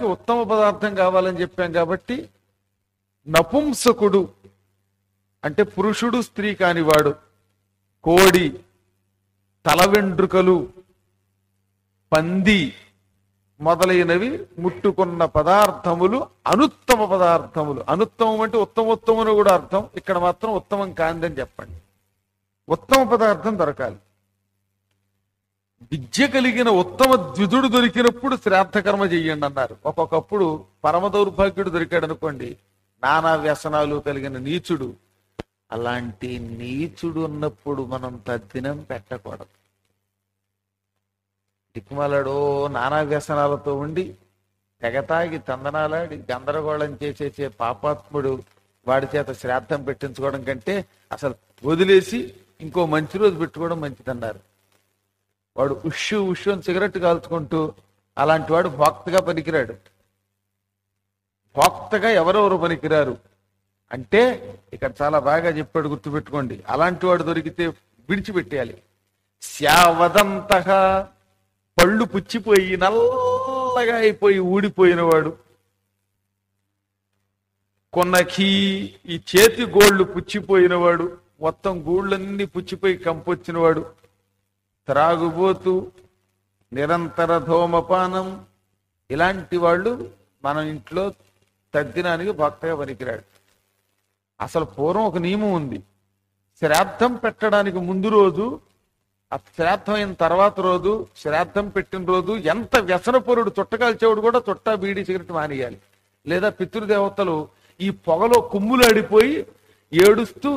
పెట్టడానికి ఉత్తమ పదార్థం కావాలని చెప్పాం కాబట్టి నపుంసకుడు అంటే పురుషుడు స్త్రీ కానివాడు, కోడి, తల వెంట్రుకలు, పంది మొదలైనవి ముట్టుకున్న పదార్థములు అనుత్తమ పదార్థములు. అనుత్తమం అంటే ఉత్తమోత్తమని కూడా అర్థం, ఇక్కడ మాత్రం ఉత్తమం కాందని చెప్పండి. ఉత్తమ పదార్థం దొరకాలి. విద్య కలిగిన ఉత్తమ ద్విజుడు దొరికినప్పుడు శ్రాద్ధకర్మ చెయ్యండి అన్నారు. ఒక్కొక్కప్పుడు పరమ దౌర్భాగ్యుడు దొరికాడు అనుకోండి, నానా వ్యసనాలు కలిగిన నీచుడు. అలాంటి నీచుడు ఉన్నప్పుడు మనం తద్దినం పెట్టకూడదు. దిక్కుమాలాడో నానా వ్యసనాలతో ఉండి తెగతాగి తందనాలాడి గందరగోళం చేసే పాపాత్ముడు వాడి చేత శ్రాద్ధం పెట్టించుకోవడం కంటే అసలు వదిలేసి ఇంకో మంచి రోజు పెట్టుకోవడం మంచిదన్నారు. వాడు ఉష్షు అని సిగరెట్ కాల్చుకుంటూ అలాంటి వాడు భోక్తగా పనికిరాడు. భోక్తగా ఎవరెవరు పనికిరారు అంటే ఇక్కడ చాలా బాగా చెప్పాడు, గుర్తుపెట్టుకోండి. అలాంటి వాడు దొరికితే విడిచిపెట్టేయాలి. శ్యావదంతగా పళ్ళు పుచ్చిపోయి నల్లగా అయిపోయి ఊడిపోయినవాడు, కొన్నకి ఈ చేతి గోళ్లు పుచ్చిపోయినవాడు, మొత్తం గూళ్ళన్నీ పుచ్చిపోయి కంపొచ్చినవాడు, త్రాగుబోతూ నిరంతర ధూమపానం, ఇలాంటి వాళ్ళు మన ఇంట్లో తద్దినానికి భక్తగా పనికిరాడు. అసలు పూర్వం ఒక నియమం ఉంది. శ్రాద్ధం పెట్టడానికి ముందు రోజు, ఆ శ్రాద్ధం అయిన తర్వాత రోజు, శ్రాద్ధం పెట్టిన రోజు ఎంత వ్యసనపరుడు చుట్టకాల్చేవాడు కూడా చుట్టా బీడీ సిగరెట్ మానేయాలి. లేదా పితృదేవతలు ఈ పొగలో కుమ్ములాడిపోయి ఏడుస్తూ,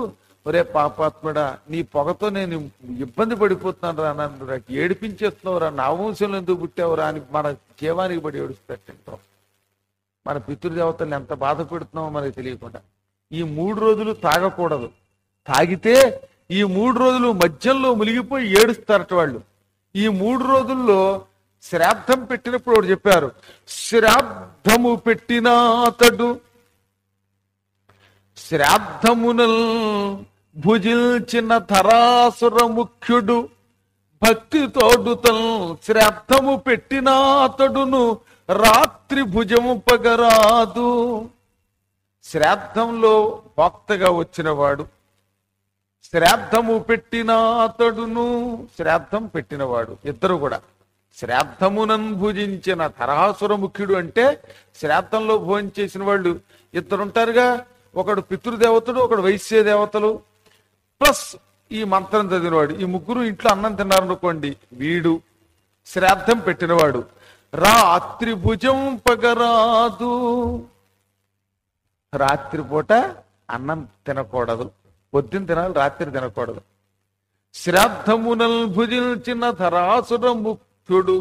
ఒరే పాపాత్ముడా నీ పొగతో నేను ఇబ్బంది పడిపోతున్నాను రా, నన్ను ఏడిపించేస్తున్నావు రా, నా వంశంలో ఎందుకు పుట్టావురా అని మన జీవానికి పడి ఏడుస్తుంటాం. మన పితృదేవతల్ని ఎంత బాధ పెడుతున్నామో మనకి తెలియకుండా. ఈ 3 రోజులు తాగకూడదు. తాగితే ఈ 3 రోజులు మధ్యలో మునిగిపోయి ఏడుస్తారట వాళ్ళు. ఈ 3 రోజుల్లో శ్రాద్ధం పెట్టినప్పుడు ఒకటి చెప్పారు, శ్రాద్ధము పెట్టిన అతడు శ్రాద్ధమునల్ భుజిల్చిన ధరాసుర ముఖ్యుడు భక్తి తోడుతల్ శ్రాద్ధము పెట్టిన అతడును రాత్రి భుజము పగరాదు. శ్రాద్ధంలో భక్తగా వచ్చినవాడు, శ్రాద్ధము పెట్టిన అతడును, శ్రాద్ధం పెట్టినవాడు ఇద్దరు కూడా శ్రాద్ధమునన్ భుజించిన ధరాసుర ముఖ్యుడు అంటే శ్రాద్ధంలో భోజనం చేసిన వాళ్ళు ఇద్దరు ఉంటారుగా, ఒకడు పితృదేవతడు, ఒకడు వైశ్య దేవతలు, ప్లస్ ఈ మంత్రం చదివినవాడు. ఈ ముగ్గురు ఇంట్లో అన్నం తిన్నారనుకోండి, వీడు శ్రాద్ధం పెట్టినవాడు. రాత్రి భుజం పగరాదు, రాత్రిపూట అన్నం తినకూడదు, పొద్దున తినాలి, రాత్రి తినకూడదు. శ్రాద్ధమునల్ భుజించిన ధరాసుర ముఖ్యుడు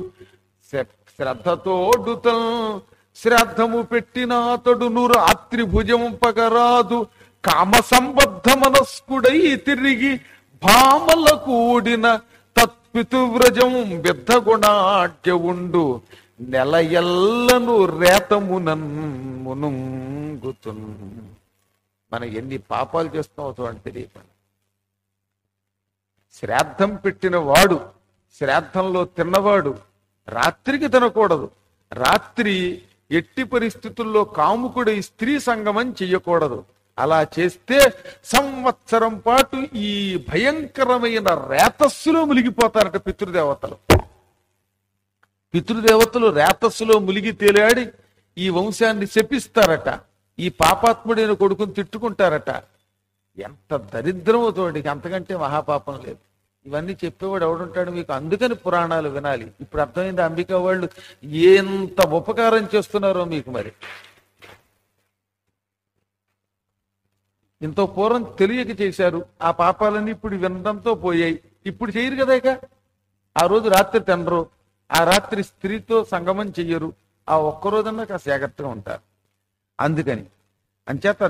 శ్రద్ధతోడుతల్ శ్రాద్ధము పెట్టిన అతడును రాత్రి భుజము పగరాదు. కామ సంబద్ధ మనస్కుడై తిరిగి భామల కూడిన తత్పితువ్రజం బిద్ధగుణాట్య ఉండు నెల ఎల్లను రేతమునన్ మునుంగుతున్. మనం ఎన్ని పాపాలు చేస్తున్నామో చూడండి తెలియకుండా. శ్రాద్ధం పెట్టిన వాడు, శ్రాద్ధంలో తిన్నవాడు రాత్రికి తినకూడదు. రాత్రి ఎట్టి పరిస్థితుల్లో కాముకుడై స్త్రీ సంగమం చెయ్యకూడదు. అలా చేస్తే సంవత్సరం పాటు ఈ భయంకరమైన రేతస్సులో మునిగిపోతారట పితృదేవతలు. పితృదేవతలు రేతస్సులో మునిగి తేలాడి ఈ వంశాన్ని శపిస్తారట. ఈ పాపాత్ముడైన కొడుకుని తిట్టుకుంటారట. ఎంత దరిద్రమో చూడండి, అంతకంటే మహాపాపం లేదు. ఇవన్నీ చెప్పేవాడు ఎవడుంటాడు మీకు? అందుకని పురాణాలు వినాలి. ఇప్పుడు అర్థమైంది అంబికా వాళ్ళు ఎంత ఉపకారం చేస్తున్నారో మీకు. మరి ఇంత పూర్వం తెలియక చేశారు, ఆ పాపాలన్నీ ఇప్పుడు వినడంతో పోయాయి. ఇప్పుడు చేయరు కదా. ఇక ఆ రోజు రాత్రి తినరు, ఆ రాత్రి స్త్రీతో సంగమం చెయ్యరు, ఆ ఒక్కరోజన్నా కాస్త జాగ్రత్తగా ఉంటారు. అందుకని అంచేత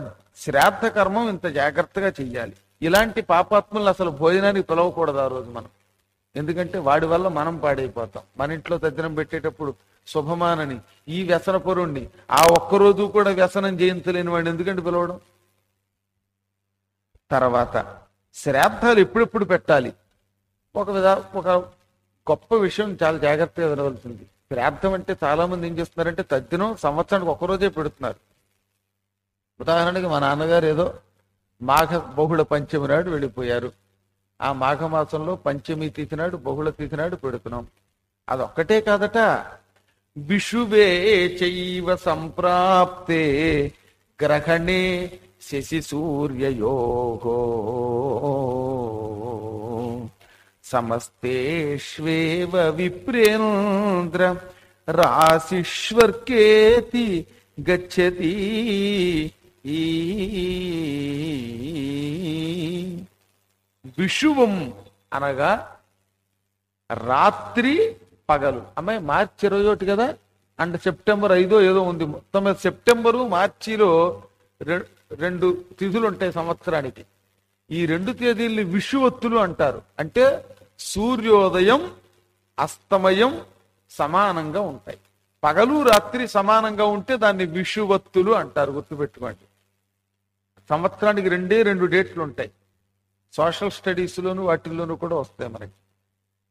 శ్రాద్ధ కర్మం ఇంత జాగ్రత్తగా చెయ్యాలి. ఇలాంటి పాపాత్ములను అసలు భోజనానికి పిలవకూడదు ఆ రోజు మనం. ఎందుకంటే వాడి వల్ల మనం పాడైపోతాం. మన ఇంట్లో తద్దినం పెట్టేటప్పుడు శుభమానని ఈ వ్యసనపరుణ్ణి ఆ ఒక్కరోజు కూడా వ్యసనం చేయించలేని వాడిని ఎందుకంటే పిలవడం. తర్వాత శ్రాద్ధాలు ఎప్పుడెప్పుడు పెట్టాలి? ఒక గొప్ప విషయం చాలా జాగ్రత్తగా వినవలసింది. శ్రాద్ధం అంటే చాలా మంది ఏం చేస్తున్నారంటే తద్దినం సంవత్సరానికి ఒక్కరోజే పెడుతున్నారు. ఉదాహరణకి మా నాన్నగారు ఏదో మాఘ బహుళ పంచమి నాడు వెళ్ళిపోయారు. ఆ మాఘమాసంలో పంచమి తిథి నాడు బహుళ తిథి నాడు పెడుతున్నాం. అదొక్కటే కాదట, విషువే చైవ సంప్రాప్తే గ్రహణే శశి సూర్యయోగో సమస్తేష్వేవ విప్రేంద్ర రాశిష్వర్కేతి గచ్చతి. విషువం అనగా రాత్రి పగలు. అమ్మాయి మార్చి 21 కదా, అంటే సెప్టెంబర్ 5 ఏదో ఉంది. మొత్తం మీద సెప్టెంబరు మార్చిలో రెండు తిథులు ఉంటాయి సంవత్సరానికి. ఈ 2 తేదీల్ని విషువత్తులు అంటారు. అంటే సూర్యోదయం అస్తమయం సమానంగా ఉంటాయి. పగలు రాత్రి సమానంగా ఉంటే దాన్ని విషువత్తులు అంటారు. గుర్తుపెట్టుకోండి. సంవత్సరానికి 2 డేట్లు ఉంటాయి. సోషల్ స్టడీస్లోను వాటిల్లోనూ కూడా వస్తాయి మనకి.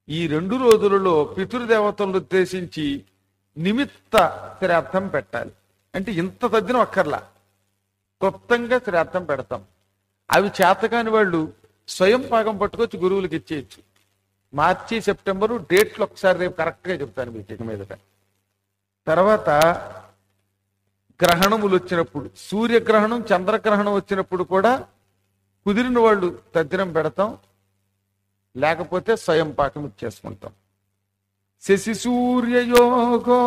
ఈ 2 రోజులలో పితృదేవతలను ఉద్దేశించి నిమిత్త శ్రాద్ధం పెట్టాలి. అంటే ఇంత తద్దినం అక్కర్లా, క్లుప్తంగా శ్రాద్ధం పెడతాం. అవి చేతకాని వాళ్ళు స్వయం పాకం పట్టుకొచ్చి గురువులకి ఇచ్చేయచ్చు. మార్చి సెప్టెంబరు డేట్లు ఒకసారి రేపు కరెక్ట్గా చెప్తాను మీకు ఇక మీదట. తర్వాత గ్రహణములు వచ్చినప్పుడు, సూర్యగ్రహణం చంద్రగ్రహణం వచ్చినప్పుడు కూడా కుదిరిన వాళ్ళు తద్దినం పెడతాం, లేకపోతే స్వయం పాకం ఇచ్చేసుకుంటాం. శశి సూర్యయోగో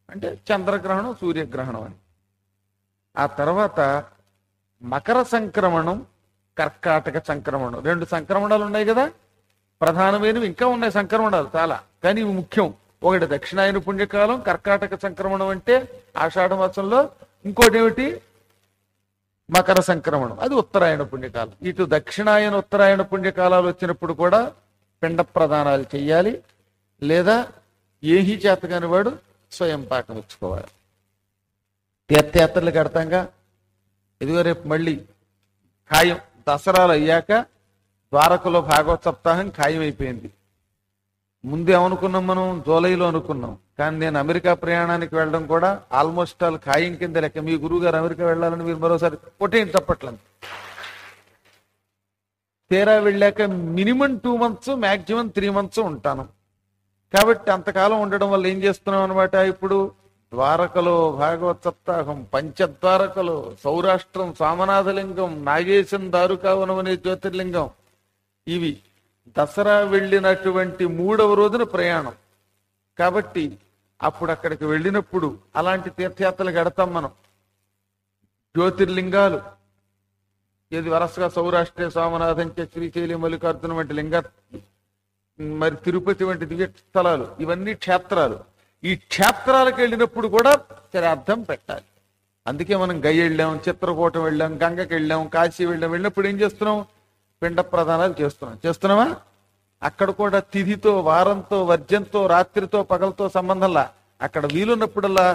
అంటే చంద్రగ్రహణం సూర్యగ్రహణం అని. ఆ తర్వాత మకర సంక్రమణం కర్కాటక సంక్రమణం, 2 సంక్రమణాలు ఉన్నాయి కదా. ప్రధానమైనవి ఇంకా ఉన్నాయి సంక్రమణాలు చాలా, కానీ ఇవి ముఖ్యం. ఒకటి దక్షిణాయన పుణ్యకాలం కర్కాటక సంక్రమణం అంటే ఆషాఢ మాసంలో, ఇంకోటి ఏమిటి మకర సంక్రమణం, అది ఉత్తరాయణ పుణ్యకాలం. ఇటు దక్షిణాయన ఉత్తరాయణ పుణ్యకాలాలు వచ్చినప్పుడు కూడా పిండ ప్రదానాలు చెయ్యాలి, లేదా ఏహి చేతగాని వాడు స్వయం పాకం ఇచ్చుకోవాలి. తీర్థయాత్రలు కడతాంగా. ఇదిగో రేపు మళ్ళీ ఖాయం, దసరాలు అయ్యాక ద్వారకలో భాగవత సప్తాహం ఖాయం అయిపోయింది. ముందు ఏమనుకున్నాం మనం, జూలైలో అనుకున్నాం. కానీ నేను అమెరికా ప్రయాణానికి వెళ్ళడం కూడా ఆల్మోస్ట్ ఆల్ ఖాయం కింద లెక్క. మీ గురువు గారు అమెరికా వెళ్ళాలని మీరు మరోసారి కొట్టేయండి చప్పట్లని. తీరా వెళ్ళాక మినిమం 2 months మ్యాక్సిమం 3 months ఉంటాను. కాబట్టి అంతకాలం ఉండడం వల్ల ఏం చేస్తున్నాం అనమాట. ఇప్పుడు ద్వారకలో భాగవత సప్తాహం, పంచద్వారకలో సౌరాష్ట్రం సోమనాథలింగం, నాగేశం దారుకావనం అనే జ్యోతిర్లింగం, ఇవి దసరా వెళ్ళినటువంటి 3వ రోజున ప్రయాణం. కాబట్టి అప్పుడు అక్కడికి వెళ్ళినప్పుడు అలాంటి తీర్థయాత్రలు గడతాం మనం. జ్యోతిర్లింగాలు ఇది వరుసగా సౌరాష్ట్ర సోమనాథం, శ్రీశైలి మల్లికార్జున వంటి లింగ, మరి తిరుపతి వంటి దివ్య స్థలాలు, ఇవన్నీ క్షేత్రాలు. ఈ క్షేత్రాలకు వెళ్ళినప్పుడు కూడా శ్రాద్ధం పెట్టాలి. అందుకే మనం గయ వెళ్ళాం, చిత్రకూటం వెళ్ళాం, గంగకి వెళ్ళాం, కాశీ వెళ్ళాం. వెళ్ళినప్పుడు ఏం చేస్తున్నాం, పిండ ప్రదానాలు చేస్తున్నామా. అక్కడ కూడా తిథితో, వారంతో, వర్జంతో, రాత్రితో, పగలతో సంబంధంలా అక్కడ వీలున్నప్పుడల్లా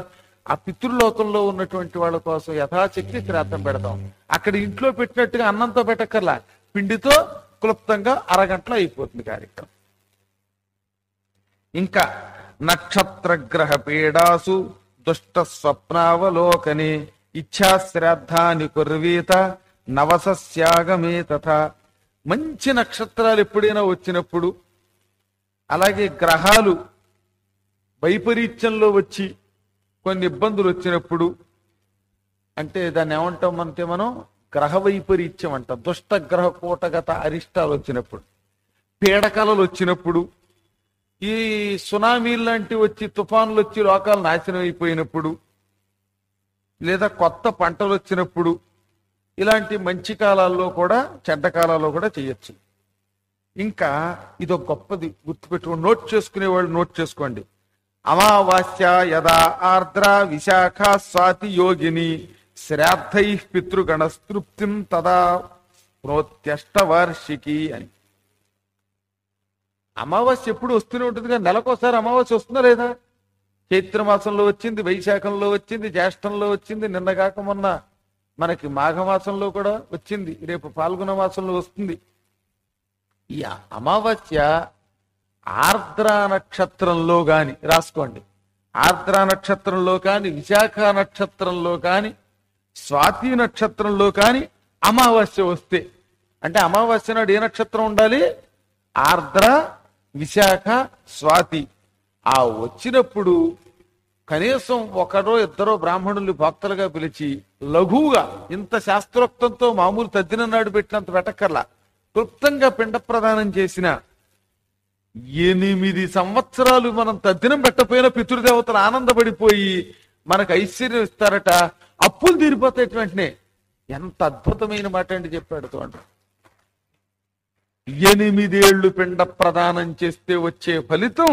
ఆ పితృలోకంలో ఉన్నటువంటి వాళ్ళ కోసం యథాశక్తి శ్రాద్ధం పెడతాం. అక్కడ ఇంట్లో పెట్టినట్టుగా అన్నంతో పెట్టక్కర్లా, పిండితో క్లుప్తంగా అరగంటలో అయిపోతుంది కార్యక్రమం. ఇంకా నక్షత్రగ్రహ పీడాసు దుష్ట స్వప్నావలోకనే ఇచ్ఛాశ్రాద్ధాని కుర్వీత నవసస్యాగమే తథా. మంచి నక్షత్రాలు ఎప్పుడైనా వచ్చినప్పుడు, అలాగే గ్రహాలు వైపరీత్యంలో వచ్చి కొన్ని ఇబ్బందులు వచ్చినప్పుడు, అంటే దాన్ని ఏమంటాం అంటే మనం గ్రహ వైపరీత్యం అంటాం. దుష్ట గ్రహ కూటగత అరిష్టాలు వచ్చినప్పుడు, పీడకలలు వచ్చినప్పుడు, ఈ సునామీలు లాంటివి వచ్చి తుఫానులు వచ్చి లోకాలు నాశనం అయిపోయినప్పుడు, లేదా కొత్త పంటలు వచ్చినప్పుడు, ఇలాంటి మంచి కాలాల్లో కూడా చెడ్డ కాలాల్లో కూడా చేయొచ్చు. ఇంకా ఇదొక గొప్పది గుర్తుపెట్టుకోండి. నోట్ చేసుకునేవాళ్ళు నోట్ చేసుకోండి. అమావాస్య యదా ఆర్ద్ర విశాఖ స్వాతి యోగిని శ్రాద్ధై పితృగణస్తృప్తిం తదా ప్రోత్యష్టవార్షికి అని. అమావాస్య ఎప్పుడు వస్తూనే ఉంటుంది, కానీ నెలకోసారి అమావాస్య వస్తుందా లేదా? చైత్రమాసంలో వచ్చింది, వైశాఖంలో వచ్చింది, జ్యేష్ఠంలో వచ్చింది, నిన్నగాక మొన్న మనకి మాఘమాసంలో కూడా వచ్చింది, రేపు పాల్గొన మాసంలో వస్తుంది. ఈ అమావాస్య ఆర్ద్రా నక్షత్రంలో గాని రాసుకోండి, ఆర్ద్రా నక్షత్రంలో కాని, విశాఖ నక్షత్రంలో కాని, స్వాతి నక్షత్రంలో కాని అమావాస్య వస్తే, అంటే అమావాస్య నాడు ఏ నక్షత్రం ఉండాలి? ఆర్ద్ర, విశాఖ, స్వాతి. ఆ వచ్చినప్పుడు కనీసం ఒకరో ఇద్దరో బ్రాహ్మణుల్ని భక్తులుగా పిలిచి లఘువుగా, ఇంత శాస్త్రోక్తంతో మామూలు తద్దిన నాడు పెట్టినంత పెట్టక్కర్లా, క్లుప్తంగా పిండ ప్రదానం చేసిన 8 సంవత్సరాలు మనం తద్దినం పెట్టపోయిన పితృదేవతలు ఆనందపడిపోయి మనకు ఐశ్వర్యం ఇస్తారట, అప్పులు తీరిపోతాయి వెంటనే. ఎంత అద్భుతమైన మాట అండి చెప్పాడు చూడండి. 8 ఏళ్లు పిండ ప్రదానం చేస్తే వచ్చే ఫలితం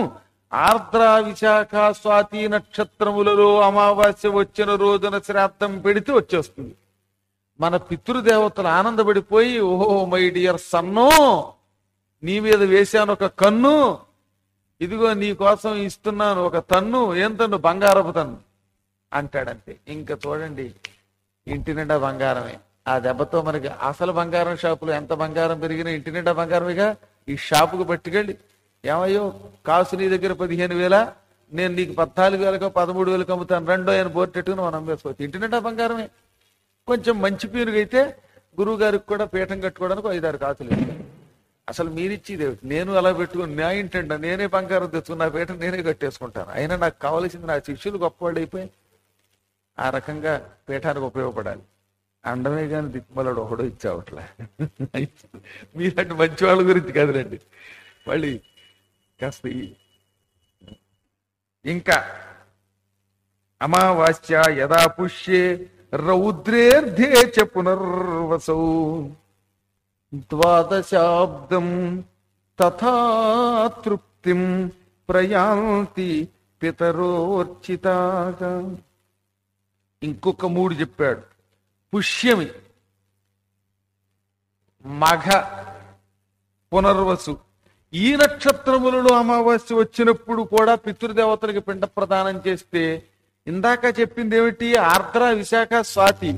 ఆర్ద్ర, విశాఖ, స్వాతి నక్షత్రములలో అమావాస్య వచ్చిన రోజున శ్రాద్ధం పెడితే వచ్చేస్తుంది. మన పితృదేవతలు ఆనందపడిపోయి, ఓహో మై డియర్ సన్నో, నీ మీద వేశాను ఒక కన్ను, ఇదిగో నీ కోసం ఇస్తున్నాను ఒక తన్ను, ఏం తన్ను? బంగారపు తన్ను అంటాడంతే. ఇంకా చూడండి, ఇంటి నిండా బంగారమే. ఆ దెబ్బతో మనకి అసలు బంగారం షాపులో ఎంత బంగారం పెరిగినా ఇంటి నిండా బంగారమేగా. ఈ షాపుకు పట్టుకెళ్ళి, ఏమయ్యో కాసు నీ దగ్గర 15,000, నేను నీకు 14,000కో 13,000 అమ్ముతాను రెండో ఆయన బోర్డు పెట్టుకుని మనం అమ్మేసుకోవచ్చు. ఇంటి నిండా బంగారమే. కొంచెం మంచి పీరుగైతే గురువు గారికి కూడా పీఠం కట్టుకోవడానికి 5-6 కాసులు ఇస్తాను. అసలు మీరిచ్చేది నేను అలా పెట్టుకుని నా ఇంటంట నేనే బంగారం తెచ్చుకుని నా పీఠం నేనే కట్టేసుకుంటాను. అయినా నాకు కావలసింది నా శిష్యులు గొప్పవాళ్ళు అయిపోయి ఆ రకంగా పీఠానికి ఉపయోగపడాలి. అండమే కానీ దిక్కుమలడు ఒకడో ఇచ్చావట్లే. మీరంటే మంచి వాళ్ళ గురించి కదలండి. మళ్ళీ కాస్త ఇంకా అమావాస్య యదా పుష్యే రౌద్రేర్ధే చ పునర్వసౌ ద్వాదశాబ్దం తథా తృప్తిం ప్రయాంతి పితరోర్చితాగా. ఇంకొక 3 చెప్పాడు. పుష్యమి, మఘ, పునర్వసు. ఈ నక్షత్రములలో అమావాస్య వచ్చినప్పుడు కూడా పితృదేవతలకి పిండ ప్రదానం చేస్తే, ఇందాక చెప్పింది ఏమిటి? ఆర్ద్ర, విశాఖ, స్వాతి.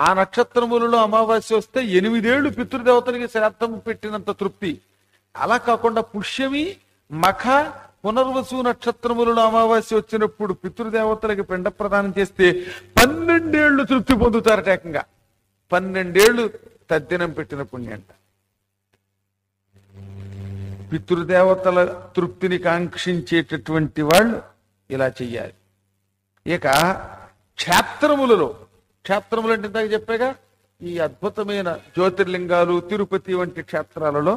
ఆ నక్షత్రములలో అమావాస్య వస్తే 8 ఏళ్లు పితృదేవతలకి శ్రాద్ధం పెట్టినంత తృప్తి. అలా కాకుండా పుష్యమి, మఖ, పునర్వసు నక్షత్రములలో అమావాస్య వచ్చినప్పుడు పితృదేవతలకి పిండ ప్రదానం చేస్తే 12 ఏళ్లు తృప్తి పొందుతారట. ఏకంగా 12 ఏళ్లు తద్దినం పెట్టిన పుణ్యంట. పితృదేవతల తృప్తిని కాంక్షించేటటువంటి వాళ్ళు ఇలా చెయ్యాలి. ఇక క్షేత్రములలో, క్షేత్రములు అంటే ఇందాక చెప్పాగా, ఈ అద్భుతమైన జ్యోతిర్లింగాలు, తిరుపతి వంటి క్షేత్రాలలో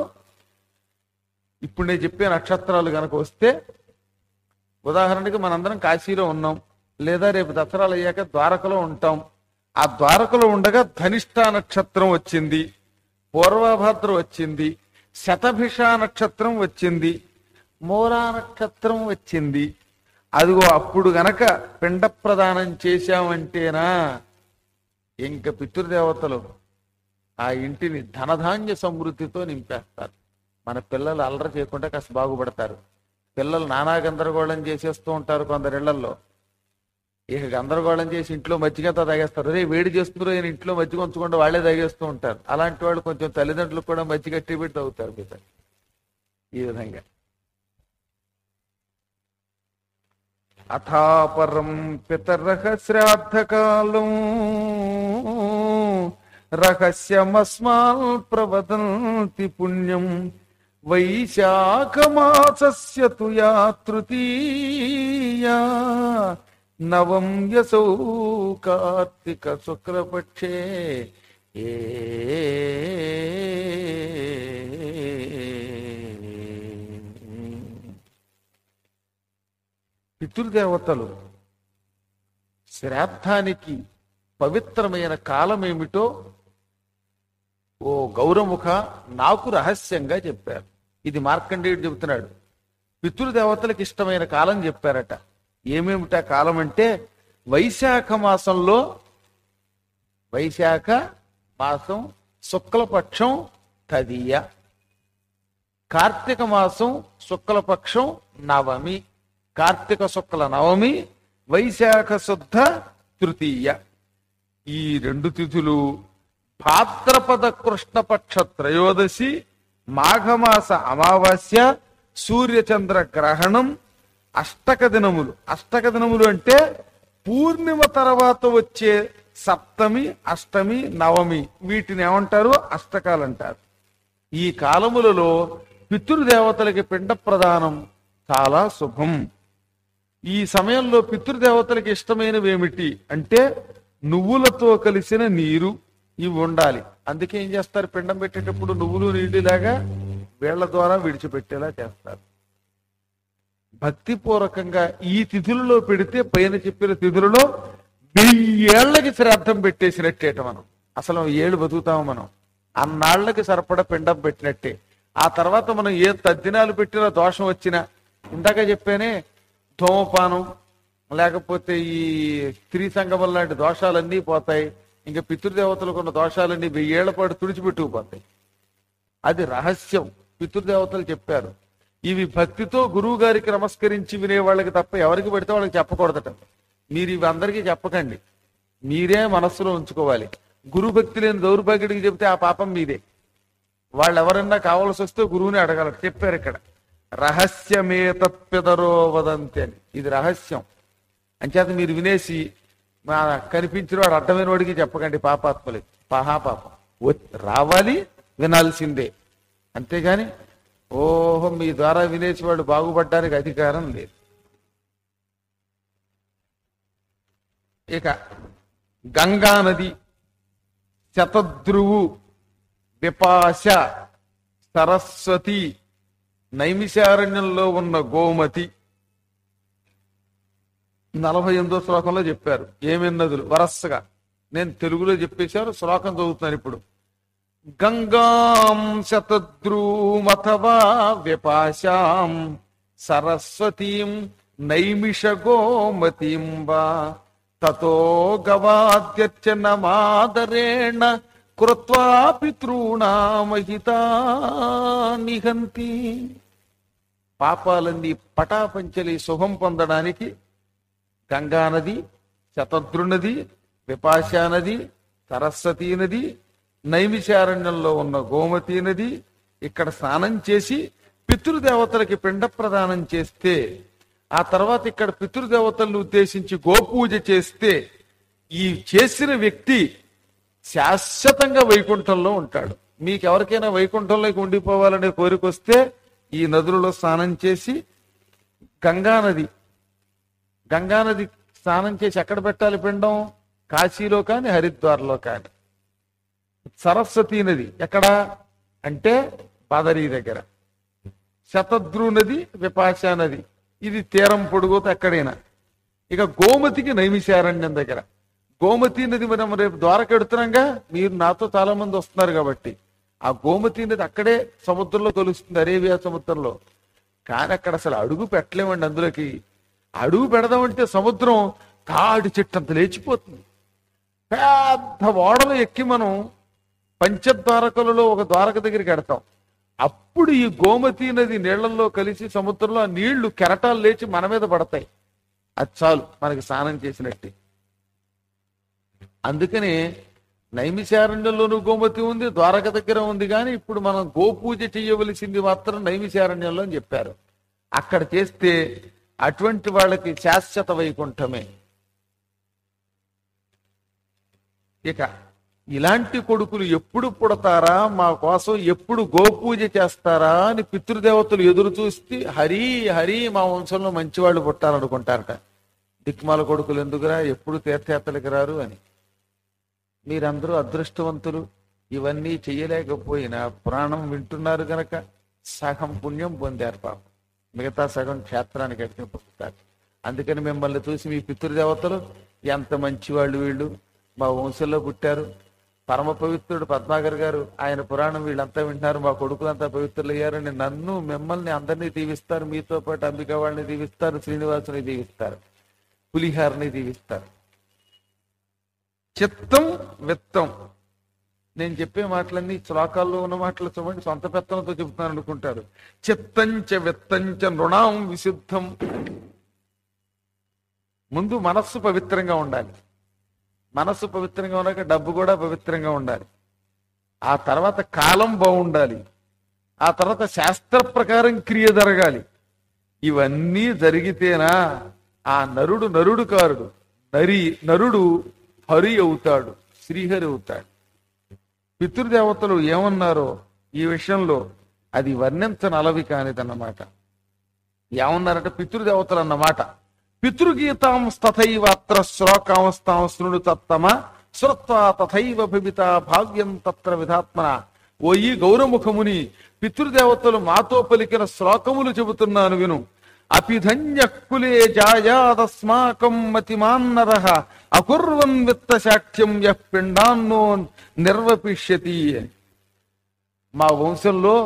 ఇప్పుడు నేను చెప్పే నక్షత్రాలు కనుక వస్తే, ఉదాహరణకి మనందరం కాశీలో ఉన్నాం, లేదా రేపు దసరాలు అయ్యాక ద్వారకలో ఉంటాం. ఆ ద్వారకలో ఉండగా ధనిష్ఠ నక్షత్రం వచ్చింది, పూర్వభద్ర వచ్చింది, శతభిష నక్షత్రం వచ్చింది, మూలా నక్షత్రం వచ్చింది. అదిగో అప్పుడు గనక పిండ ప్రదానం చేశామంటేనా ఇంక పితృదేవతలు ఆ ఇంటిని ధనధాన్య సమృద్ధితో నింపేస్తారు. మన పిల్లలు అల్లరి చేయకుండా కాస్త బాగుపడతారు. పిల్లలు నానా గందరగోళం చేసేస్తూ ఉంటారు కొందరిళ్లల్లో. ఇక గందరగోళం చేసి ఇంట్లో మజ్జిగంతా తాగేస్తారు. అదే వేడి చేస్తున్నారు ఆయన ఇంట్లో మజ్జిగ ఉంచకుండా వాళ్ళే తాగేస్తూ ఉంటారు. అలాంటి వాళ్ళు కొంచెం తల్లిదండ్రులు కూడా మజ్జిగ కట్టి పెట్టి తాగుతారు పిల్లలు. ఈ విధంగా అథాపరం పితరహ శ్రాద్ధకాలం రహస్యమస్మాల్ ప్రవదంతి పుణ్యం వైశాఖమాసస్య తు యా తృతీయా నవం యసౌ కార్తిక శుక్లపక్షే ఏ పితృదేవతలు శ్రాద్ధానికి పవిత్రమైన కాలం ఏమిటో ఓ గౌరముఖ నాకు రహస్యంగా చెప్పారు. ఇది మార్కండేయుడు చెబుతున్నాడు. పితృదేవతలకు ఇష్టమైన కాలం చెప్పారట. ఏమేమిటా కాలం అంటే, వైశాఖ మాసంలో, వైశాఖ మాసం శుక్లపక్షం తదియ, కార్తీక మాసం శుక్లపక్షం నవమి, కార్తీక శుక్ల నవమి, వైశాఖ శుద్ధ తృతీయ. ఈ 2 తిథులు భాద్రపద కృష్ణపక్ష త్రయోదశి, మాఘమాస అమావాస్య, సూర్యచంద్ర గ్రహణం, అష్టక దినములు. అష్టక దినములు అంటే పూర్ణిమ తర్వాత వచ్చే సప్తమి, అష్టమి, నవమి, వీటిని ఏమంటారు? అష్టకాలు అంటారు. ఈ కాలములలో పితృదేవతలకి పిండ ప్రదానం చాలా శుభం. ఈ సమయంలో పితృదేవతలకి ఇష్టమైనవి ఏమిటి అంటే నువ్వులతో కలిసిన నీరు, ఇవి ఉండాలి. అందుకే ఏం చేస్తారు? పిండం పెట్టేటప్పుడు నువ్వులు నీటిలాగా వేళ్ల ద్వారా విడిచిపెట్టేలా చేస్తారు. భక్తిపూర్వకంగా ఈ తిథులలో పెడితే పైన చెప్పిన తిథులలో 1000 ఏళ్లకి శ్రాద్ధం పెట్టేసినట్టేట. మనం అసలు 7 బతుకుతాము. మనం అన్నాళ్లకి సరిపడ పిండం పెట్టినట్టే. ఆ తర్వాత మనం ఏ తద్దినాలు పెట్టినా దోషం వచ్చినా, ఇందాక చెప్పానే ధూమపానం లేకపోతే ఈ స్త్రీ సంగమం లాంటి దోషాలన్నీ పోతాయి. ఇంకా పితృదేవతలకు ఉన్న దోషాలన్నీ 1000 ఏళ్ల పాటు తుడిచిపెట్టుకుపోతాయి. అది రహస్యం, పితృదేవతలు చెప్పారు. ఇవి భక్తితో గురువు గారికి నమస్కరించి వినే వాళ్ళకి తప్ప ఎవరికి పడితే వాళ్ళకి చెప్పకూడదట. మీరు ఇవి అందరికీ చెప్పకండి, మీరే మనస్సులో ఉంచుకోవాలి. గురు భక్తి లేని దౌర్భాగ్యుడికి చెబితే ఆ పాపం మీదే. వాళ్ళు ఎవరన్నా కావాల్సి వస్తే గురువుని అడగాలి. చెప్పారు ఇక్కడ రహస్యమే తప్పెదరో వదంతి అని. ఇది రహస్యం. అంచేత మీరు వినేసి మా కనిపించిన వాడు అడ్డమైన వాడికి చెప్పకండి. పాపాత్మలే, మహాపాపం. రావాలి, వినాల్సిందే. అంతేగాని ఓహో మీ ద్వారా వినేసి వాడు బాగుపడ్డానికి అధికారం లేదు. ఇక గంగా నది, శతద్రువు, విపాశ, సరస్వతి, నైమిషారణ్యంలో ఉన్న గోమతి. 48వ శ్లోకంలో చెప్పారు ఏమేమి నదులు వరసగా. నేను తెలుగులో చెప్పేశారు, శ్లోకం చదువుతున్నాను ఇప్పుడు. గంగాం శతద్రూమథవా విపాశాం సరస్వతీం నైమిష గోమతీం వా తతో గవాద్యర్చనమాదరేణ కృత్వా పితॄణామహితా నిహంతి. పాపాలన్నీ పటాపంచలి శుభం పొందడానికి గంగానది, శతద్రునది, విపాశా నది, సరస్వతీ నది, నైమిషారణ్యంలో ఉన్న గోమతీ నది, ఇక్కడ స్నానం చేసి పితృదేవతలకి పిండ ప్రదానం చేస్తే, ఆ తర్వాత ఇక్కడ పితృదేవతలను ఉద్దేశించి గోపూజ చేస్తే ఈ చేసిన వ్యక్తి శాశ్వతంగా వైకుంఠంలో ఉంటాడు. మీకెవరికైనా వైకుంఠంలోకి ఉండిపోవాలనే కోరిక వస్తే ఈ నదులలో స్నానం చేసి గంగానది స్నానం చేసి ఎక్కడ పెట్టాలి పిండం? కాశీలో కానీ హరిద్వార్లో కానీ. సరస్వతీ నది ఎక్కడ అంటే బదరీ దగ్గర. శతద్రు నది, విపాశా నది ఇది తీరం పొడుగుత ఎక్కడైనా. ఇక గోమతికి నైమిషారణ్యం దగ్గర. గోమతీ నది మనం రేపు ద్వారకెడుతున్నాగా, మీరు నాతో చాలా మంది వస్తున్నారు కాబట్టి ఆ గోమతీ నది అక్కడే సముద్రంలో కలుస్తుంది, అరేబియా సముద్రంలో. కానీ అక్కడ అసలు అడుగు పెట్టలేమండి. అందులోకి అడుగు పెడదామంటే సముద్రం తాడి చెట్టంత లేచిపోతుంది. పెద్ద ఓడలు ఎక్కి మనం పంచద్వారకలలో ఒక ద్వారక దగ్గరికి ఎడతాం. అప్పుడు ఈ గోమతీ నది నీళ్లలో కలిసి సముద్రంలో ఆ నీళ్లు కెరటాలు లేచి మన మీద పడతాయి. అది చాలు మనకి స్నానం చేసినట్టే. అందుకని నైమిషారణ్యంలోనూ గోమతి ఉంది, ద్వారక దగ్గర ఉంది. కానీ ఇప్పుడు మనం గోపూజ చేయవలసింది మాత్రం నైమిషారణ్యంలో అని చెప్పారు. అక్కడ చేస్తే అటువంటి వాళ్ళకి శాశ్వత వైకుంఠమే. ఇక ఇలాంటి కొడుకులు ఎప్పుడు పుడతారా, మా కోసం ఎప్పుడు గోపూజ చేస్తారా అని పితృదేవతలు ఎదురు చూస్తే హరి హరి మా వంశంలో మంచివాళ్ళు పుట్టాలనుకుంటారట. దిక్మాల కొడుకులు ఎందుకురా, ఎప్పుడు తీర్థయాత్రలకు రారు అని. మీరందరూ అదృష్టవంతులు. ఇవన్నీ చెయ్యలేకపోయినా పురాణం వింటున్నారు గనక సగం పుణ్యం పొందారు పాపం. మిగతా సగం క్షేత్రానికి ఎక్కడ పొందుతారు. అందుకని మిమ్మల్ని చూసి మీ పితృదేవతలు ఎంత మంచివాళ్ళు, వీళ్ళు మా వంశంలో పుట్టారు. పరమ పవిత్రుడు పద్మాకర్ గారు, ఆయన పురాణం వీళ్ళంతా వింటున్నారు, మా కొడుకులంతా పవిత్రులు అయ్యారని నన్ను మిమ్మల్ని అందరినీ దీవిస్తారు. మీతో పాటు అంబిక వాళ్ళని దీవిస్తారు, శ్రీనివాసుని దీవిస్తారు, పులిహారని దీవిస్తారు. చిత్తం విత్తం. నేను చెప్పే మాటలన్నీ శ్లోకాల్లో ఉన్న మాటలు చూడండి, సొంత పెత్తనంతో చెబుతున్నాను అనుకుంటారు. చిత్తంచ విత్తంచ నృణాం విశుద్ధం. ముందు మనస్సు పవిత్రంగా ఉండాలి. మనస్సు పవిత్రంగా ఉన్నాక డబ్బు కూడా పవిత్రంగా ఉండాలి. ఆ తర్వాత కాలం బాగుండాలి. ఆ తర్వాత శాస్త్ర ప్రకారం క్రియ జరగాలి. ఇవన్నీ జరిగితేనా ఆ నరుడు నరుడు కారుడు, నరుడు హరి అవుతాడు, శ్రీహరి అవుతాడు. పితృదేవతలు ఏమన్నారో ఈ విషయంలో అది వర్ణించనలవి కానిదన్నమాట. ఏమన్నారంటే పితృదేవతలు అన్నమాట, పితృగీతాం తథైవ అత్ర శ్లోకాంస్తాం శృణు తత్తమ శ్రుత్వా తథైవ భవిత భావ్యం తత్ర విధాత్మన. ఓ ఈ గౌరముఖముని, పితృదేవతలు మాతో పలికిన శ్లోకములు చెబుతున్నాను విను. అపిధన్య కులే జాయాదస్మాకం మతిమాన్నరః అకుర్వన్ విత్తశాఠ్యం యః పిండాన్నో నిర్వపిష్యతి. మా వంశంలో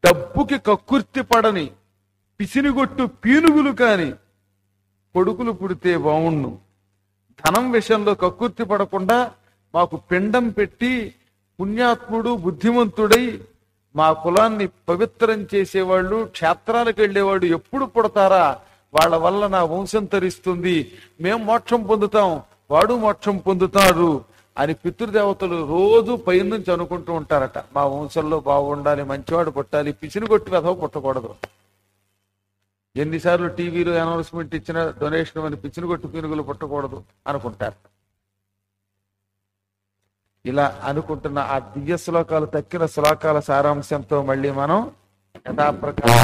డబ్బుకి కక్కుర్తి పడని పిసినిగొట్టు పీనుగులు కాని కొడుకులు పుడితే బావుణ్ణు. ధనం విషయంలో కక్కుర్తి పడకుండా మాకు పిండం పెట్టి పుణ్యాత్ముడు బుద్ధిమంతుడై మా కులాన్ని పవిత్రం చేసేవాళ్ళు, క్షేత్రాలకు వెళ్ళేవాళ్ళు ఎప్పుడు పుడతారా, వాళ్ళ వల్ల నా వంశం తరిస్తుంది, మేం మోక్షం పొందుతాం, వాడు మోక్షం పొందుతారు అని పితృదేవతలు రోజు పైనుంచి అనుకుంటూ ఉంటారట. మా వంశంలో బాగుండాలి, మంచివాడు పుట్టాలి, పిసినిగొట్టి వెధవ పుట్టకూడదు. ఎన్నిసార్లు టీవీలో అనౌన్స్మెంట్ ఇచ్చిన డొనేషన్ అని పిచ్చినగొట్టు పీనుగులు పుట్టకూడదు అనుకుంటారు. ఇలా అనుకుంటున్న ఆ దివ్య శ్లోకాలు తక్కిన శ్లోకాల సారాంశంతో మళ్ళీ మనం యథాప్రకారం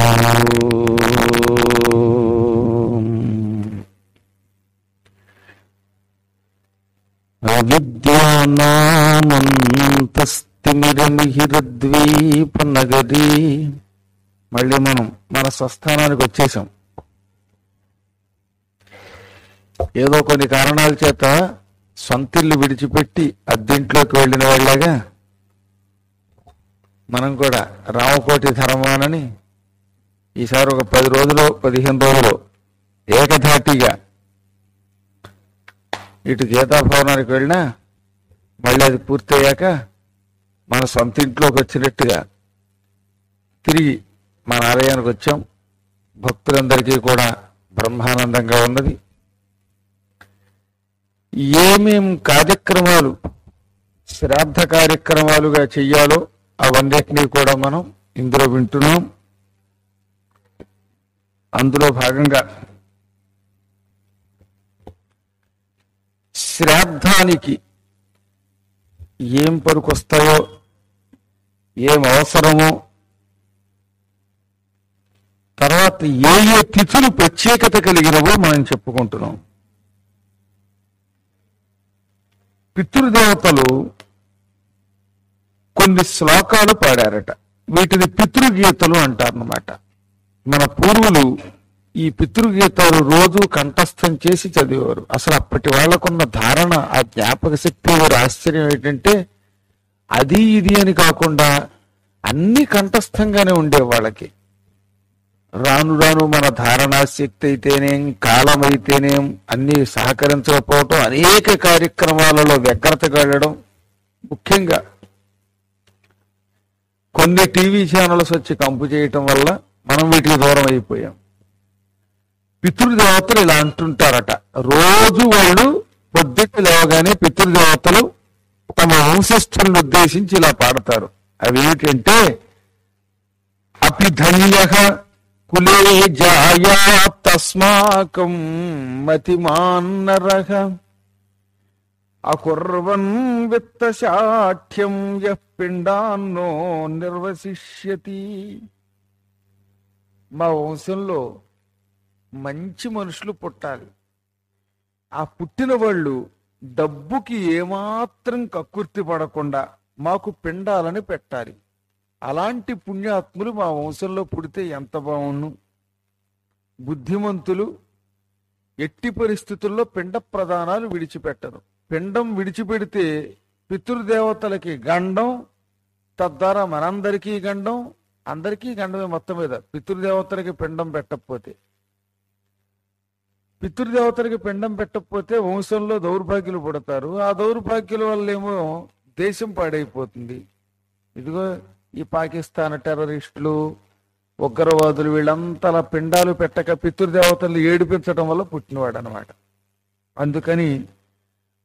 అవిద్యానామంతస్తిమిరమిహిరద్వీపనగరీ మళ్ళీ మనం మన స్వస్థానానికి వచ్చేసాం. ఏదో కొన్ని కారణాల చేత సొంతిల్లు విడిచిపెట్టి అద్దెంట్లోకి వెళ్ళిన వాళ్ళగా మనం కూడా రామకోటి ధర్మానని ఈసారి ఒక 10 రోజులు 15 రోజులు ఏకధాటిగా ఇటు గీతాభవనానికి వెళ్ళినా మళ్ళీ అది పూర్తయ్యాక మన సొంత ఇంట్లోకి వచ్చినట్టుగా తిరిగి మన ఆలయానికి వచ్చాం. భక్తులందరికీ కూడా బ్రహ్మానందంగా ఉన్నది. ఏమేం కార్యక్రమాలు శ్రాద్ధ కార్యక్రమాలుగా చెయ్యాలో అవన్నిటినీ కూడా మనం ఇందులో వింటున్నాం. అందులో భాగంగా శ్రాద్ధానికి ఏం పనికొస్తాయో, ఏం అవసరమో, తర్వాత ఏ ఏ తిథులు ప్రత్యేకత కలిగినవో మనం చెప్పుకుంటున్నాం. పితృదేవతలు కొన్ని శ్లోకాలు పాడారట. వీటిని పితృగీతలు అంటారన్నమాట. మన పూర్వులు ఈ పితృగీతాలు రోజు కంఠస్థం చేసి చదివేవారు. అసలు అప్పటి వాళ్ళకున్న ధారణ, ఆ జ్ఞాపక శక్తి వారి ఆశ్చర్యం ఏంటంటే అది ఇది అని కాకుండా అన్ని కంఠస్థంగానే ఉండే వాళ్ళకి. రాను రాను మన ధారణాశక్తి అయితేనేం, కాలం అయితేనేం అన్ని సహకరించకపోవటం, అనేక కార్యక్రమాలలో వ్యగ్రతగా వెళ్ళడం, ముఖ్యంగా కొన్ని టీవీ ఛానల్స్ వచ్చి కంపు చేయటం వల్ల మనం వీటికి దూరం అయిపోయాం. పితృదేవతలు ఇలా అంటుంటారట. రోజు వాళ్ళు పొద్దుకి లేవగానే పితృదేవతలు తమ వంశస్థులను ఉద్దేశించి ఇలా పాడతారు. అవి ఏమిటంటే అపిధన్య కులే జాయా తస్మాకం మతిమాన్నరః అకుర్వన్ విత్తశాఠ్యం యః పిండాన్నో నిర్వసిష్యతి. మా వంశంలో మంచి మనుషులు పుట్టాలి. ఆ పుట్టిన వాళ్ళు డబ్బుకి ఏమాత్రం కక్కుర్తి పడకుండా మాకు పిండాలని పెట్టాలి. అలాంటి పుణ్యాత్ములు మా వంశంలో పుడితే ఎంత బాగుండు. బుద్ధిమంతులు ఎట్టి పరిస్థితుల్లో పిండ ప్రదానాలు విడిచిపెట్టరు. పిండం విడిచిపెడితే పితృదేవతలకి గండం, తద్వారా మనందరికీ గండం, అందరికీ గండమే మొత్తం మీద. పితృదేవతలకి పిండం పెట్టకపోతే, పితృదేవతలకి పిండం పెట్టకపోతే వంశంలో దౌర్భాగ్యులు పుడతారు. ఆ దౌర్భాగ్యుల వల్లేమో దేశం పాడైపోతుంది. ఇదిగో ఈ పాకిస్తాన్ టెర్రరిస్టులు, ఉగ్రవాదులు వీళ్ళంతా అలా పిండాలు పెట్టక పితృదేవతల్ని ఏడిపించడం వల్ల పుట్టినవాడు అనమాట. అందుకని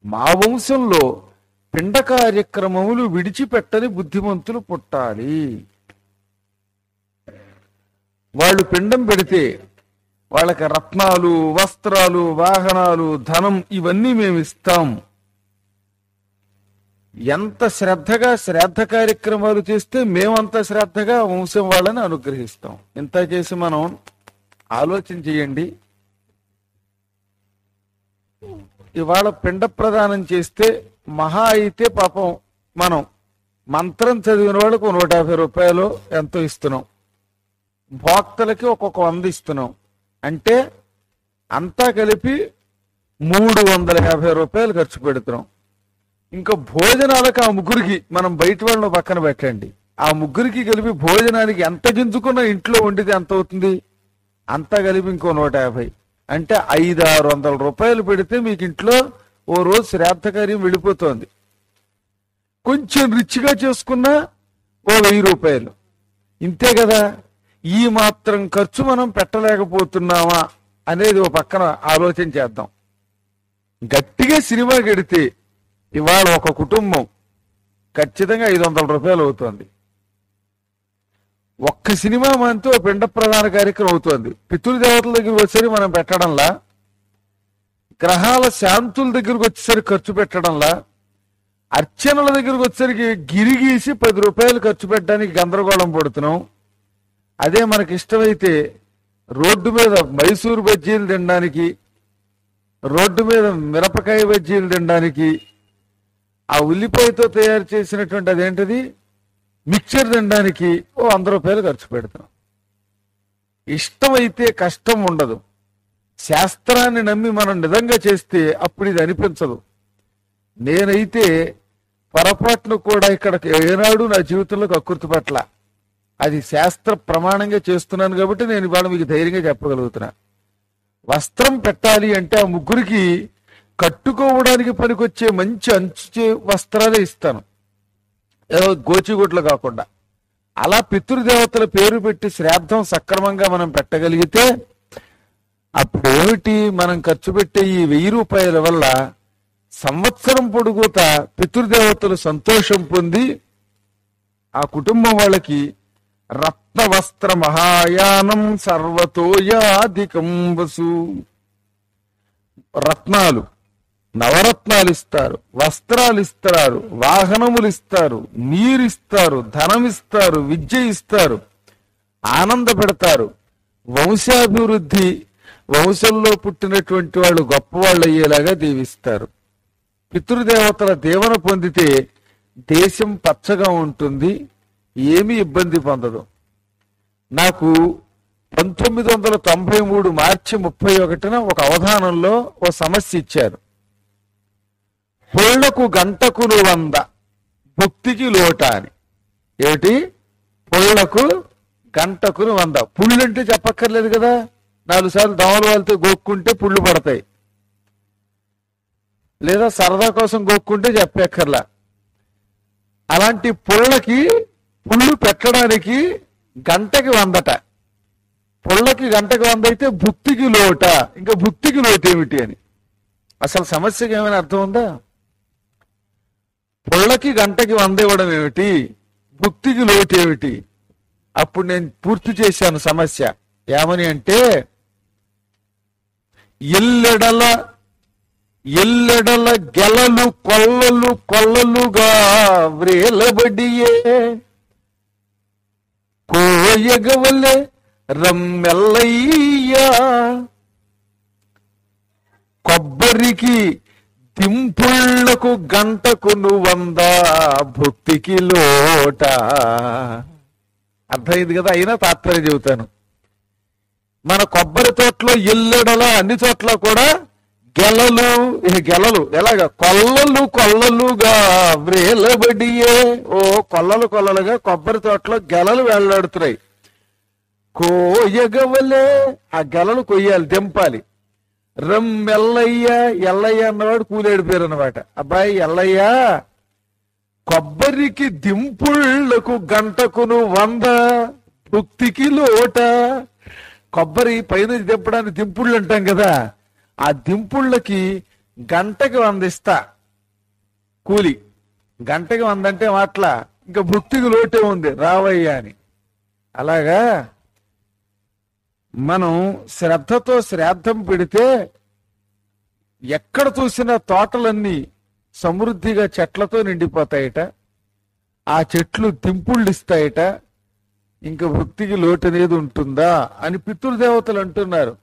మా వంశంలో పిండ కార్యక్రమములు విడిచిపెట్టని బుద్ధిమంతులు పుట్టాలి. వాళ్ళు పిండం పెడితే వాళ్ళకి రత్నాలు, వస్త్రాలు, వాహనాలు, ధనం ఇవన్నీ మేము ఇస్తాం. ఎంత శ్రద్ధగా శ్రాద్ధ కార్యక్రమాలు చేస్తే మేమంత శ్రద్ధగా వంశం వాళ్ళని అనుగ్రహిస్తాం. ఇంత చేసి మనం ఆలోచన చేయండి. ఇవాళ పిండ ప్రదానం చేస్తే మహా అయితే పాపం మనం మంత్రం చదివిన వాళ్ళకు 150 రూపాయలు ఎంతో ఇస్తున్నాం, భోక్తలకి ఒక్కొక్క 100 ఇస్తున్నాం. అంటే అంతా కలిపి 350 రూపాయలు ఖర్చు పెడుతున్నాం. ఇంకా భోజనాలకు ఆ ముగ్గురికి మనం బయట వాళ్ళని పక్కన పెట్టండి, ఆ ముగ్గురికి కలిపి భోజనానికి ఎంత గింజుకున్నా ఇంట్లో వండితే ఎంత అవుతుంది? అంతా కలిపి ఇంకో 150, అంటే 500-600 రూపాయలు పెడితే మీకు ఇంట్లో ఓ రోజు శ్రాద్ధ కార్యం వెళ్ళిపోతుంది. కొంచెం రిచ్గా చేసుకున్నా ఓ 1000 రూపాయలు. ఇంతే కదా. ఈ మాత్రం ఖర్చు మనం పెట్టలేకపోతున్నామా అనేది ఓ పక్కన ఆలోచన చేద్దాం. గట్టిగా సినిమా గడితే ఇవాళ ఒక కుటుంబం ఖచ్చితంగా 500 రూపాయలు అవుతుంది. ఒక్క సినిమా మనతో పిండ ప్రధాన కార్యక్రమం అవుతుంది. పితృదేవతల దగ్గరికి వచ్చేసరికి మనం పెట్టడంలా, గ్రహాల శాంతుల దగ్గరకు వచ్చేసరికి ఖర్చు పెట్టడంలా, అర్చనల దగ్గరకు వచ్చేసరికి గిరిగీసి 10 రూపాయలు ఖర్చు పెట్టడానికి గందరగోళం పడుతున్నాం. అదే మనకి ఇష్టమైతే రోడ్డు మీద మైసూరు బజ్జీలు తినడానికి, రోడ్డు మీద మిరపకాయ బజ్జీలు తినడానికి, ఆ ఉల్లిపాయతో తయారు చేసినటువంటి అదేంటది మిక్చర్ తినడానికి ఓ 100 రూపాయలు ఖర్చు పెడుతున్నాం. ఇష్టమైతే కష్టం ఉండదు. శాస్త్రాన్ని నమ్మి మనం నిజంగా చేస్తే అప్పుడు ఇది అనిపించదు. నేనైతే పొరపాటును కూడా ఇక్కడ ఏనాడు నా జీవితంలో కక్కుర్తి పట్ల, అది శాస్త్ర ప్రమాణంగా చేస్తున్నాను కాబట్టి నేను ఇవాళ మీకు ధైర్యంగా చెప్పగలుగుతున్నా. వస్త్రం పెట్టాలి అంటే ఆ ముగ్గురికి కట్టుకోవడానికి పనికొచ్చే మంచి అంచు వస్త్రాలే ఇస్తాను, ఏదో గోచిగుట్లు కాకుండా. అలా పితృదేవతల పేరు పెట్టి శ్రాద్ధం సక్రమంగా మనం పెట్టగలిగితే అప్పుడేమిటి, మనం ఖర్చు పెట్టే ఈ 1000 రూపాయల వల్ల సంవత్సరం పొడుగుతా పితృదేవతలు సంతోషం పొంది ఆ కుటుంబం వాళ్ళకి రత్న వస్త్ర మహాయానం సర్వతోయాధికం వసు, రత్నాలు, నవరత్నాలు ఇస్తారు, వస్త్రాలు ఇస్తారు, వాహనములు ఇస్తారు, నీరిస్తారు, ధనం ఇస్తారు, విద్య ఇస్తారు, ఆనంద పెడతారు, వంశాభివృద్ధి, వంశంలో పుట్టినటువంటి వాళ్ళు గొప్పవాళ్ళు అయ్యేలాగా దీవిస్తారు. పితృదేవతల దీవెన పొందితే దేశం పచ్చగా ఉంటుంది, ఏమీ ఇబ్బంది పొందదు. నాకు 1993 మార్చి 31న ఒక అవధానంలో ఓ సమస్య ఇచ్చారు. పొళ్లకు గంటకులు 100 భుక్తికి లోట అని. ఏమిటి? పొళ్లకు గంటకులు 100. పుళ్ళు అంటే చెప్పక్కర్లేదు కదా, 4 సార్లు దోమల వాళ్ళతో గోక్కుంటే పుళ్ళు పడతాయి, లేదా సరదా కోసం గోక్కుంటే చెప్పక్కర్లా. అలాంటి పుళ్ళు పెట్టడానికి గంటకి 100. పుళ్ళకి గంటకి 100 అయితే భుక్తికి లోట, ఇంకా భుక్తికి లోటు ఏమిటి అని. అసలు సమస్యకి ఏమైనా అర్థం ఉందా? పుళ్ళకి గంటకి 100 ఇవ్వడం ఏమిటి, భుక్తికి లోటు ఏమిటి? అప్పుడు నేను పూర్తి చేశాను సమస్య. ఏమని అంటే, ఎల్లెడల గెలలు కొల్లలుగా వ్రేలబడియే కోయగవలే రమ్మెల్లయ్యా, కొబ్బరికి దింపుళ్లకు గంటకును 100 భుక్తికి లోట. అర్థమైంది కదా? అయినా తాత్పర్యం చెబుతాను. మన కొబ్బరి తోటలో ఎల్లెడల అన్ని చోట్ల కూడా గెలలు ఎలాగా కొల్లలుగా వ్రేలబడియే, ఓ కొల్లలుగా కొబ్బరి తోటలో గెలలు వెళ్లాడుతున్నాయి. కోయగవలే, ఆ గెలలు కొయ్యాలి, దింపాలి. ఎల్లయ్య అన్నవాడు కూలేడు పేరు అన్నమాట. అబ్బాయి ఎల్లయ్య, కొబ్బరికి దింపుళ్లకు గంటకును 100 భుక్తికి లోట. కొబ్బరి పైన దింపడానికి దింపుళ్ళు అంటాం కదా, ఆ దింపుళ్ళకి గంటకి 100 ఇస్తా కూలి. గంటకి 100 అంటే మాట్లా ఇంకా భుక్తికి లోటే ఉంది, రావయ్యా అని. అలాగా మనం శ్రద్ధతో శ్రాద్ధం పెడితే ఎక్కడ చూసినా తోటలన్నీ సమృద్ధిగా చెట్లతో నిండిపోతాయట. ఆ చెట్లు తింపుళ్ళు ఇస్తాయట. ఇంకా వృత్తికి లోటు అనేది ఉంటుందా అని పితృదేవతలు అంటున్నారు.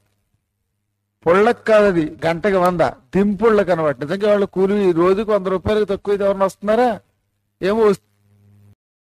పొళ్ళకు కాదది, గంటకి 100 దింపుళ్ళకి అనమాట. నిజంగా వాళ్ళ కూలి రోజుకు 100 రూపాయలకు తక్కువ ఎవరన్నా వస్తున్నారా? ఏమో